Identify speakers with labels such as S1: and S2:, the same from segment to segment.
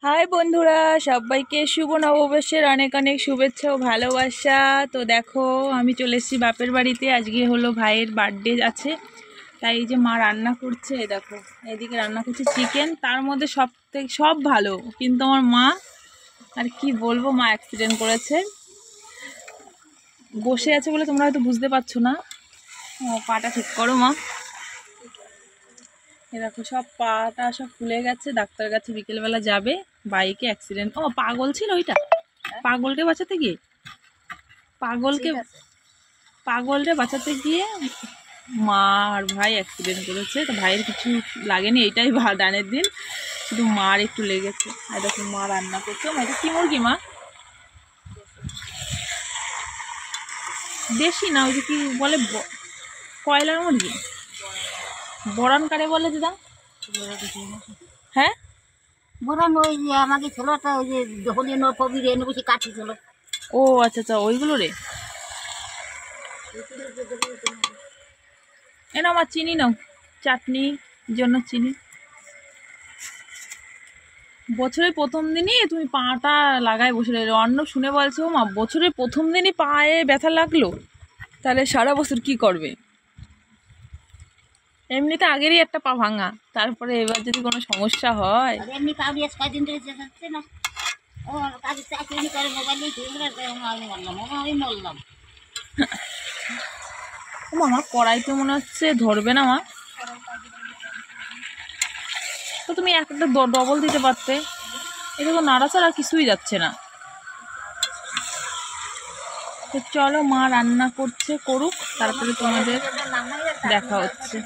S1: High বন্ধুরা, সবাইকে শুভ নববর্ষের অনেক অনেক শুভেচ্ছা ও ভালোবাসা। তো দেখো, আমি চলে এসেছি বাপের বাড়িতে। আজকে হলো ভাইয়ের বার্থডে আছে, তাই এই যে মা রান্না করছে। দেখো এদিকে রান্না করছে চিকেন, তার মধ্যে সব ভালো, কিন্তু আমার মা আর কি বলবো, মা অ্যাক্সিডেন্ট করেছে। বসে আছে বলে তোমরা হয়তো বুঝতে পারছো না। পাটা ঠিক করো মা। এরকম সব পাটা সব ফুলে গেছে, ডাক্তার কাছে বিকেলবেলা যাবে। বাইকে অ্যাক্সিডেন্ট, পাগল ছিল ওইটা। পাগলকে বাঁচাতে গিয়ে পাগলকে বাঁচাতে গিয়ে মা আর ভাই অ্যাক্সিডেন্ট করেছে। তো ভাইয়ের কিছু লাগেনি, এইটাই ডানের দিন, শুধু মার একটু লেগেছে। আর দেখো মা রান্না করছে। এটা কি মুরগি মা? দেশি না, ওই যে কি বলে, কয়লার মুরগি। বরান কারে বলে দিদা? হ্যাঁ,
S2: বললাম ওই যে আমাকে ছেলেটা ওই যে যখন কবি এনে বসে কাটছিল।
S1: ও আচ্ছা আচ্ছা, ওইগুলো রে। এনাও আমার চিনি নাও, চাটনি জন্য চিনি। বছরের প্রথম দিনই তুমি পাটা লাগায় বসে রইলে। অন্য শুনে বলছে, ও মা বছরের প্রথম দিনই পায়ে ব্যথা লাগলো, তাহলে সারা বছর কি করবে? এমনিতে আগেরই একটা পা ভাঙা, তারপরে এবার যদি কোনো সমস্যা হয়।
S2: এমনি কাউরি কয়দিন ধরে যাচ্ছে না, ও কাজে চাকরি করে মোবাইল আমি মরলাম।
S1: ও মামা কড়াইতে মনে হচ্ছে ধরবে না মা। তো তুমি একটা ডবল দিতে পারতে। এটা তো নাড়াচাড়া কিছুই যাচ্ছে না। তো চলো, মা রান্না করছে, করুক, তারপরে তোমাদের দেখা হচ্ছে।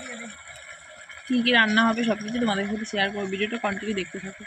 S1: কী কী রান্না হবে সব কিছু তোমাদের সাথে শেয়ার করবো। ভিডিওটা কন্টিনিউ দেখতে থাকো।